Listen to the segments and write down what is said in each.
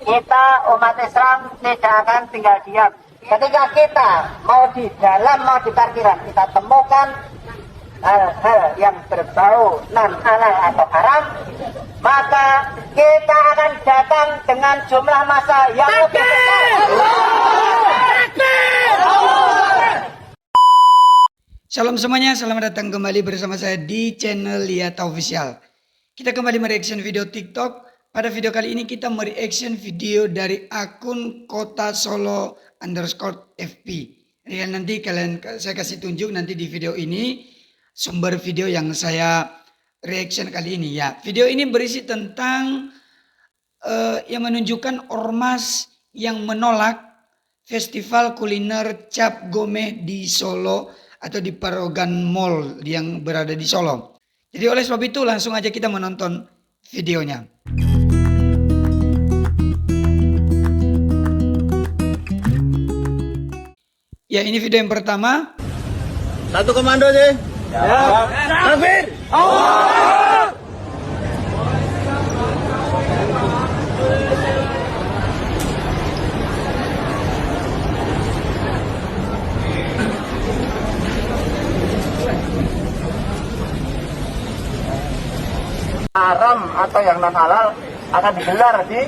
Kita umat Islam tidak akan tinggal diam. Ketika kita mau di dalam, mau di parkiran, kita temukan hal-hal yang berbau non halal atau haram, maka kita akan datang dengan jumlah massa yang lebih besar. Shalom semuanya, selamat datang kembali bersama saya di channel Liata Official. Kita kembali mereaction video TikTok. Pada video kali ini kita mereaction video dari akun Kota Solo _FP. Dan nanti saya kasih tunjuk nanti di video ini sumber video yang saya reaction kali ini ya. Video ini berisi tentang yang menunjukkan ormas yang menolak festival kuliner Cap Gome di Solo atau di Paragon Mall yang berada di Solo. Jadi oleh sebab itu langsung aja kita menonton videonya. Ya, ini video yang pertama. Satu komando sih. Ya. Takbir. Haram atau yang non halal akan digelar di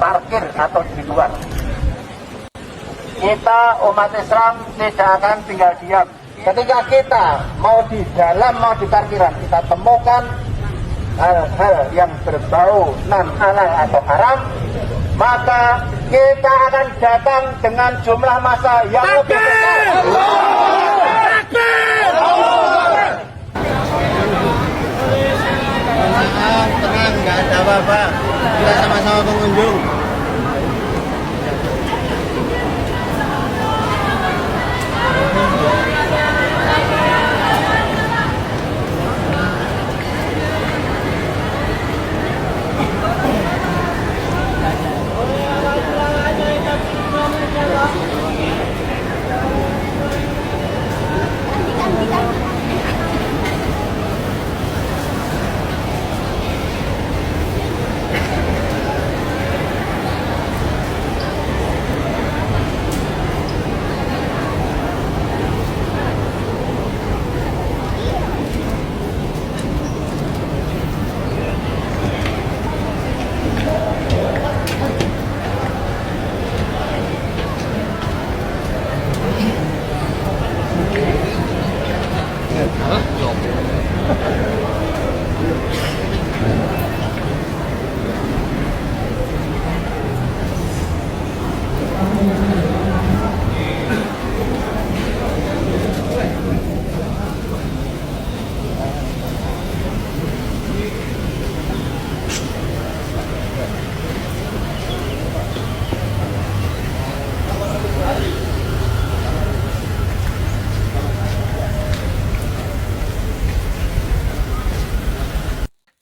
parkir atau di luar. Kita umat Islam tidak akan tinggal diam. Ketika kita mau di dalam, mau di parkiran, kita temukan hal-hal yang berbau non halal atau haram, maka kita akan datang dengan jumlah massa yang lebih besar. Tenang, nggak ada apa-apa. Kita sama-sama pengunjung.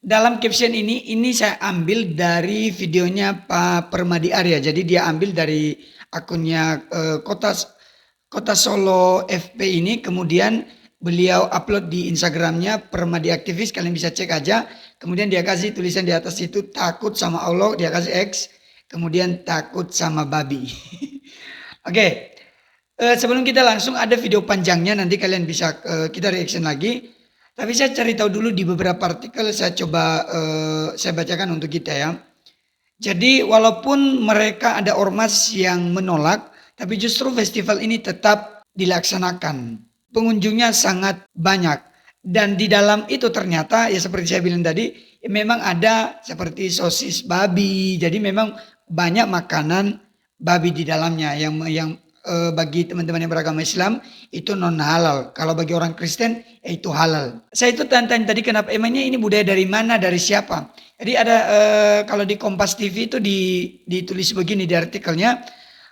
Dalam caption ini saya ambil dari videonya Pak Permadi Arya. Jadi dia ambil dari akunnya Kota Solo FP ini. Kemudian beliau upload di Instagramnya Permadi Aktivis. Kalian bisa cek aja. Kemudian dia kasih tulisan di atas itu takut sama Allah. Dia kasih X. Kemudian takut sama babi. Oke. Sebelum kita langsung ada video panjangnya. Nanti kalian bisa kita reaction lagi. Tapi saya cari tahu dulu di beberapa artikel, saya coba saya bacakan untuk kita ya. Jadi walaupun mereka ada ormas yang menolak, tapi justru festival ini tetap dilaksanakan. Pengunjungnya sangat banyak. Dan di dalam itu ternyata ya seperti saya bilang tadi, ya memang ada seperti sosis babi. Jadi memang banyak makanan babi di dalamnya yang bagi teman-teman yang beragama Islam itu non halal. Kalau bagi orang Kristen ya itu halal. Saya itu tanya tadi kenapa emangnya ini budaya dari mana, dari siapa? Jadi ada kalau di Kompas TV itu ditulis begini di artikelnya,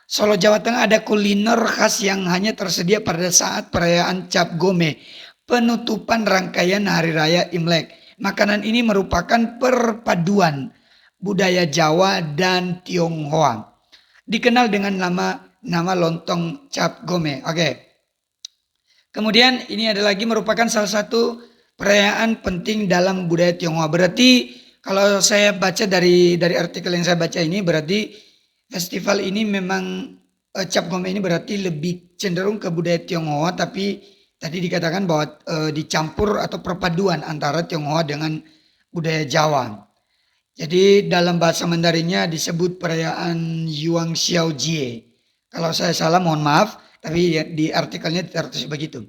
Solo Jawa Tengah ada kuliner khas yang hanya tersedia pada saat perayaan Cap Gome, penutupan rangkaian hari raya Imlek. Makanan ini merupakan perpaduan budaya Jawa dan Tionghoa. Dikenal dengan nama lontong Cap Gome. Oke. Kemudian ini ada lagi merupakan salah satu perayaan penting dalam budaya Tionghoa. Berarti Kalau saya baca dari artikel yang saya baca ini berarti festival ini memang Cap Gomeh ini berarti lebih cenderung ke budaya Tionghoa, tapi tadi dikatakan bahwa dicampur atau perpaduan antara Tionghoa dengan budaya Jawa. Jadi dalam bahasa Mandarinnya disebut perayaan Yuang Xiao Jie. Kalau saya salah mohon maaf, tapi di artikelnya tertulis begitu.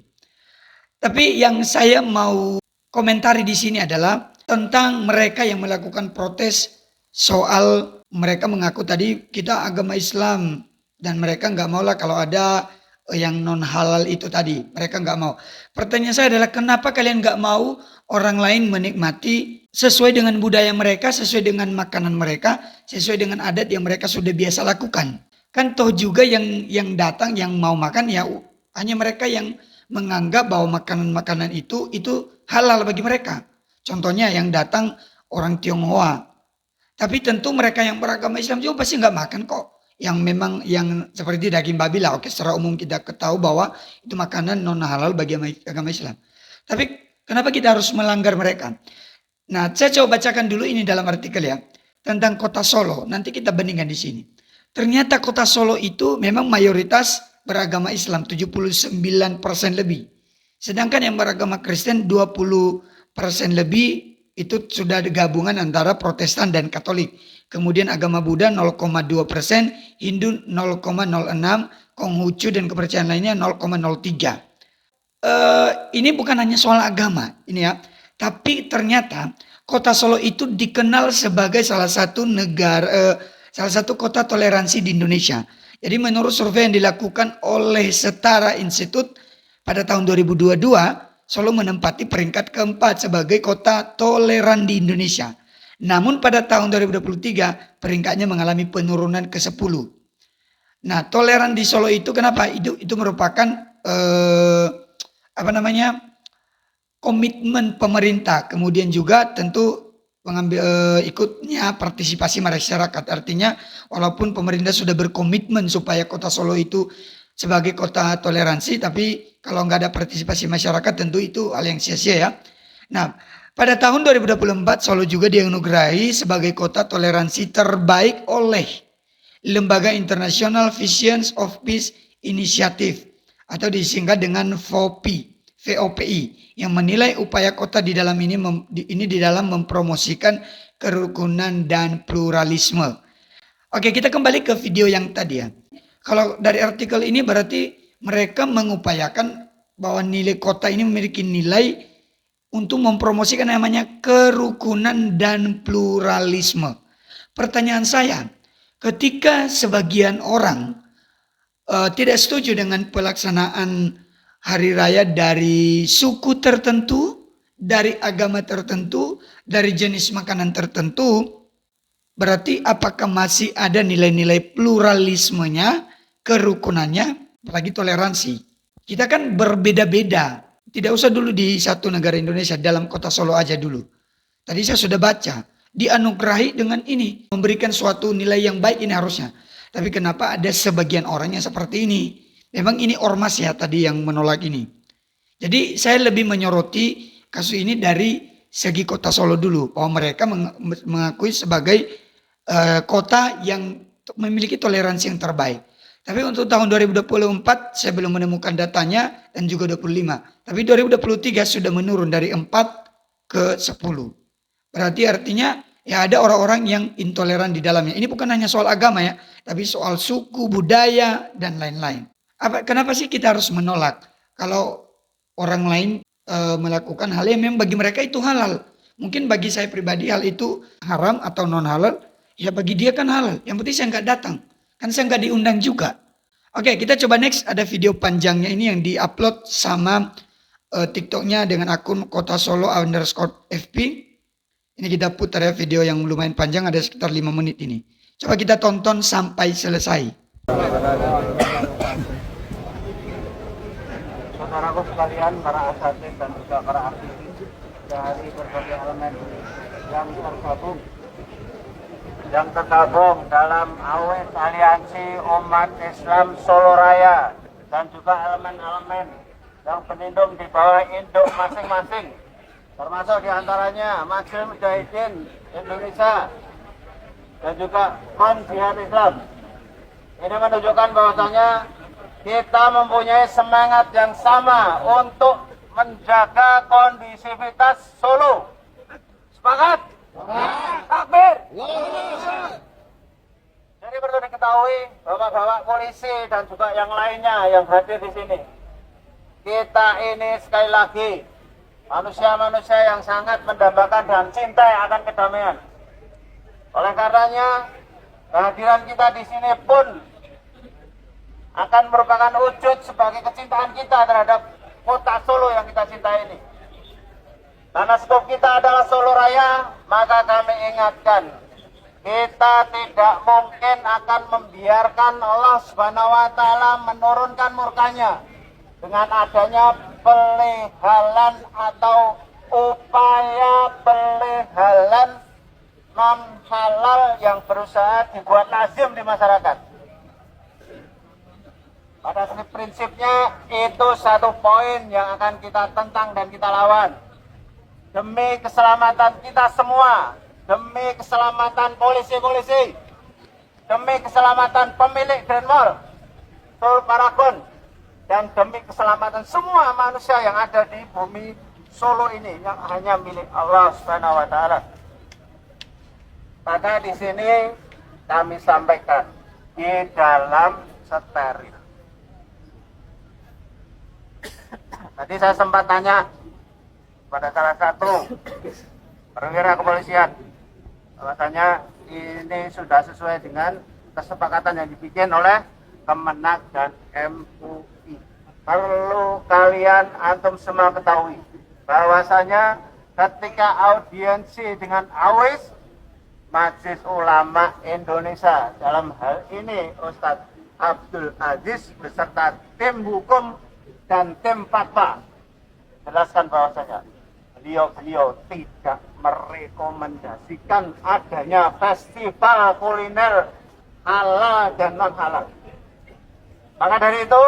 Tapi yang saya mau komentari di sini adalah tentang mereka yang melakukan protes soal mereka mengaku tadi kita agama Islam dan mereka nggak mau lah kalau ada yang non halal itu tadi, mereka nggak mau. Pertanyaan saya adalah kenapa kalian nggak mau orang lain menikmati sesuai dengan budaya mereka, sesuai dengan makanan mereka, sesuai dengan adat yang mereka sudah biasa lakukan. Kan toh juga yang datang yang mau makan ya hanya mereka yang menganggap bahwa makanan-makanan itu halal bagi mereka. Contohnya yang datang orang Tionghoa. Tapi tentu mereka yang beragama Islam juga pasti nggak makan kok. Yang memang yang seperti daging babi lah. Oke, secara umum kita ketahui bahwa itu makanan non halal bagi agama Islam. Tapi kenapa kita harus melanggar mereka? Nah, saya coba bacakan dulu ini dalam artikel ya. Tentang kota Solo. Nanti kita bandingkan di sini. Ternyata kota Solo itu memang mayoritas beragama Islam 79% lebih. Sedangkan yang beragama Kristen 20% lebih itu sudah gabungan antara Protestan dan Katolik. Kemudian agama Buddha 0,2%, Hindu 0,06%, Konghucu dan kepercayaan lainnya 0,03%. Ini bukan hanya soal agama ini ya, tapi ternyata kota Solo itu dikenal sebagai salah satu kota toleransi di Indonesia. Jadi menurut survei yang dilakukan oleh Setara Institute pada tahun 2022, Solo menempati peringkat keempat sebagai kota toleran di Indonesia. Namun pada tahun 2023 peringkatnya mengalami penurunan ke-10. Nah, toleran di Solo itu kenapa? Itu merupakan komitmen pemerintah. Kemudian juga tentu ikutnya partisipasi masyarakat. Artinya walaupun pemerintah sudah berkomitmen supaya kota Solo itu sebagai kota toleransi, tapi kalau nggak ada partisipasi masyarakat tentu itu hal yang sia-sia ya. Nah, pada tahun 2024 Solo juga dianugerahi sebagai kota toleransi terbaik oleh Lembaga International Visions of Peace Initiative atau disingkat dengan VOPI yang menilai upaya kota di dalam ini di dalam mempromosikan kerukunan dan pluralisme. Oke, kita kembali ke video yang tadi ya. Kalau dari artikel ini berarti mereka mengupayakan bahwa nilai kota ini memiliki nilai untuk mempromosikan namanya kerukunan dan pluralisme. Pertanyaan saya, ketika sebagian orang tidak setuju dengan pelaksanaan hari raya dari suku tertentu, dari agama tertentu, dari jenis makanan tertentu, berarti apakah masih ada nilai-nilai pluralismenya, kerukunannya, apalagi toleransi. Kita kan berbeda-beda. Tidak usah dulu di satu negara Indonesia, dalam kota Solo aja dulu. Tadi saya sudah baca, dianugerahi dengan ini, memberikan suatu nilai yang baik ini harusnya. Tapi kenapa ada sebagian orang yang seperti ini? Memang ini ormas ya tadi yang menolak ini. Jadi saya lebih menyoroti kasus ini dari segi kota Solo dulu, bahwa mereka mengakui sebagai kota yang memiliki toleransi yang terbaik. Tapi untuk tahun 2024 saya belum menemukan datanya dan juga 25. Tapi 2023 sudah menurun dari 4 ke 10. Berarti artinya ya ada orang-orang yang intoleran di dalamnya. Ini bukan hanya soal agama ya, tapi soal suku, budaya dan lain-lain. Kenapa sih kita harus menolak kalau orang lain melakukan hal yang memang bagi mereka itu halal? Mungkin bagi saya pribadi hal itu haram atau non halal, ya bagi dia kan halal. Yang penting saya nggak datang. Kan saya nggak diundang juga. Oke, kita coba next. Ada video panjangnya ini yang diupload sama TikToknya dengan akun Kota Solo _FP. Ini kita putar ya video yang lumayan panjang, ada sekitar 5 menit ini. Coba kita tonton sampai selesai. Saudaraku sekalian, para asatid dan juga para aktivis dari berbagai elemen yang tergabung dalam AWIS Aliansi Umat Islam Solo Raya dan juga elemen-elemen yang berlindung di bawah induk masing-masing termasuk diantaranya Majelis Mujahidin Indonesia dan juga Front Jihad Islam. Ini menunjukkan bahwasanya kita mempunyai semangat yang sama untuk menjaga kondisivitas Solo. Sepakat? Takbir! Jadi perlu diketahui bapak-bapak polisi dan juga yang lainnya yang hadir di sini. Kita ini sekali lagi manusia-manusia yang sangat mendambakan dan cinta akan kedamaian. Oleh karenanya kehadiran kita di sini pun akan merupakan wujud sebagai kecintaan kita terhadap kota Solo yang kita cintai ini. Karena skop kita adalah Solo Raya, maka kami ingatkan, kita tidak mungkin akan membiarkan Allah Subhanahu wa Ta'ala menurunkan murkanya dengan adanya pelehalan atau upaya pelehalan non halal yang berusaha dibuat lazim di masyarakat. Pada prinsipnya itu satu poin yang akan kita tentang dan kita lawan. Demi keselamatan kita semua, demi keselamatan polisi-polisi, demi keselamatan pemilik Grand Mall, Tul Paragon, dan demi keselamatan semua manusia yang ada di bumi Solo ini yang hanya milik Allah Subhanahu wa Ta'ala. Maka di sini kami sampaikan di dalam steril. Tadi saya sempat tanya pada salah satu perwira kepolisian, bahwasanya ini sudah sesuai dengan kesepakatan yang dibikin oleh Kemenak dan MUI. Perlu kalian antum semua ketahui bahwasanya ketika audiensi dengan AWIS, Majelis Ulama Indonesia, dalam hal ini Ustadz Abdul Aziz beserta tim hukum dan tim fatwa, jelaskan bahwasanya beliau tidak merekomendasikan adanya festival kuliner halal dan non halal. Maka dari itu,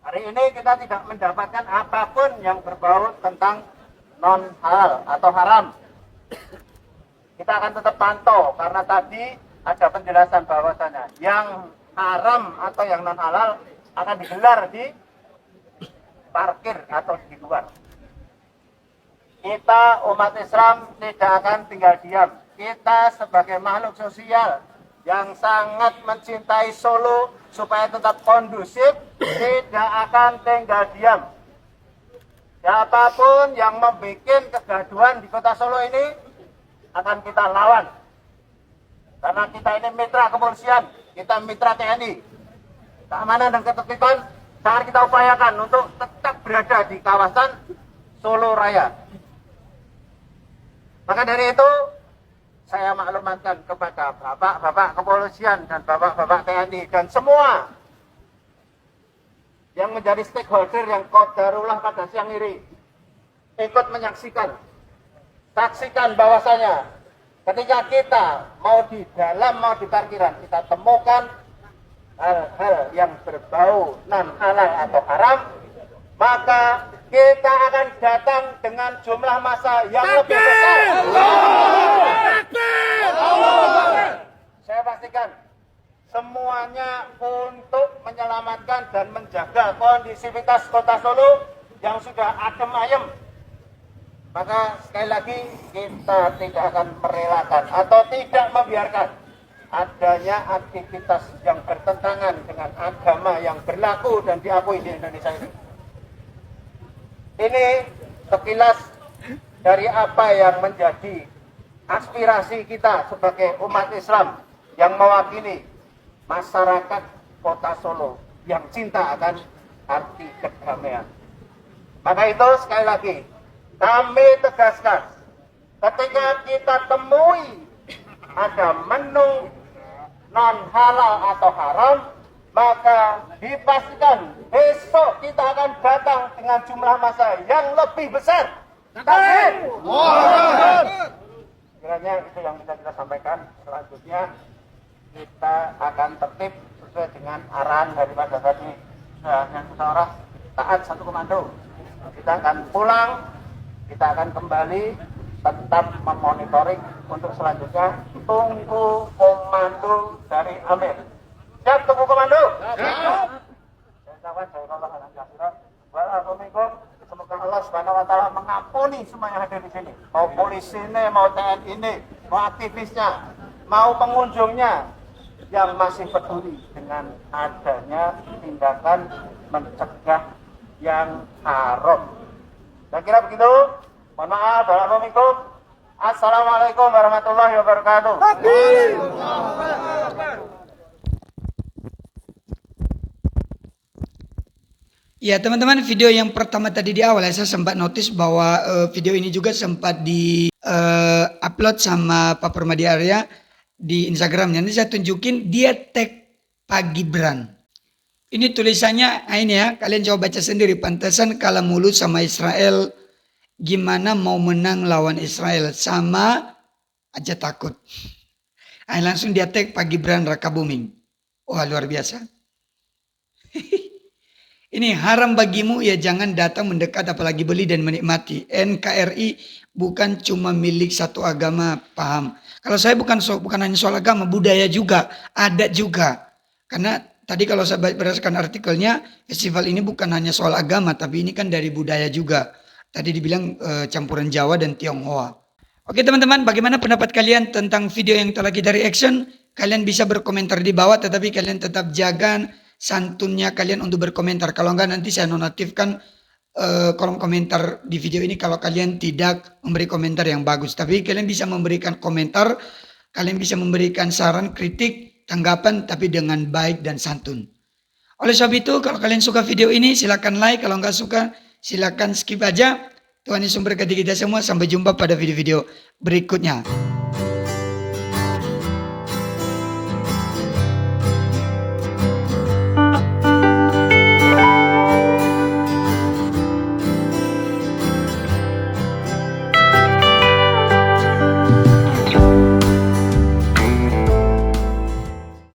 hari ini kita tidak mendapatkan apapun yang berbau tentang non halal atau haram. Kita akan tetap pantau karena tadi ada penjelasan bahwasanya yang haram atau yang non halal akan digelar di parkir atau di luar. Kita umat Islam tidak akan tinggal diam. Kita sebagai makhluk sosial yang sangat mencintai Solo supaya tetap kondusif, tidak akan tinggal diam. Siapapun yang membuat kegaduhan di kota Solo ini akan kita lawan. Karena kita ini mitra kepolisian, kita mitra TNI. Keamanan dan ketertiban sangat kita upayakan untuk tetap berada di kawasan Solo Raya. Maka dari itu, saya maklumatkan kepada bapak-bapak kepolisian dan bapak-bapak TNI dan semua yang menjadi stakeholder yang qadarullah pada siang ini ikut menyaksikan. Saksikan bahwasanya ketika kita mau di dalam, mau di parkiran, kita temukan hal-hal yang berbau non halal atau haram, maka kita akan datang dengan jumlah massa yang lebih besar. Saya pastikan semuanya untuk menyelamatkan dan menjaga kondisivitas kota Solo yang sudah adem ayem. Maka sekali lagi kita tidak akan merelakan atau tidak membiarkan adanya aktivitas yang bertentangan dengan agama yang berlaku dan diakui di Indonesia ini. Ini sekilas dari apa yang menjadi aspirasi kita sebagai umat Islam yang mewakili masyarakat kota Solo yang cinta akan arti kedamaian. Maka itu sekali lagi kami tegaskan, ketika kita temui ada menu non halal atau haram, maka dipastikan besok kita akan datang dengan jumlah massa yang lebih besar. Kiranya itu yang bisa kita sampaikan. Selanjutnya kita akan tertib sesuai dengan arahan daripada tadi yang seseorang taat satu komando. Kita akan pulang Kita akan kembali tetap memonitoring untuk selanjutnya. Tunggu komando dari Amir. Siap tunggu komando? Siap. Semoga Allah Subhanahu wa taala mengampuni semua yang hadir di sini. Mau polisi ini, mau TNI ini, mau aktivisnya, mau pengunjungnya yang masih peduli dengan adanya tindakan mencegah yang haram. Saya kira begitu. Mohon maaf. Assalamualaikum. Assalamualaikum warahmatullahi wabarakatuh. Ya teman-teman, video yang pertama tadi di awal saya sempat notice bahwa video ini juga sempat di upload sama Pak Permadi Arya di Instagramnya. Nanti saya tunjukin, dia tag Pak Gibran. Ini tulisannya, nah ini ya, kalian coba baca sendiri. Pantesan kalah mulu sama Israel, gimana mau menang lawan Israel, sama aja takut. Nah, langsung dia tag Pak Gibran Raka Buming. Wah luar biasa. Ini haram bagimu ya jangan datang mendekat apalagi beli dan menikmati. NKRI bukan cuma milik satu agama, paham. Kalau saya bukan hanya soal agama, budaya juga, adat juga. Karena tadi kalau saya berdasarkan artikelnya, festival ini bukan hanya soal agama, tapi ini kan dari budaya juga. Tadi dibilang campuran Jawa dan Tionghoa. Oke teman-teman, bagaimana pendapat kalian tentang video yang telah kita reaction? Kalian bisa berkomentar di bawah, tetapi kalian tetap jaga santunnya kalian untuk berkomentar. Kalau enggak nanti saya nonaktifkan kolom komentar di video ini kalau kalian tidak memberi komentar yang bagus. Tapi kalian bisa memberikan komentar, kalian bisa memberikan saran, kritik, tanggapan, tapi dengan baik dan santun. Oleh sebab itu, kalau kalian suka video ini silakan like, kalau enggak suka silakan skip aja. Tuhan Yesus memberkati kita semua. Sampai jumpa pada video-video berikutnya.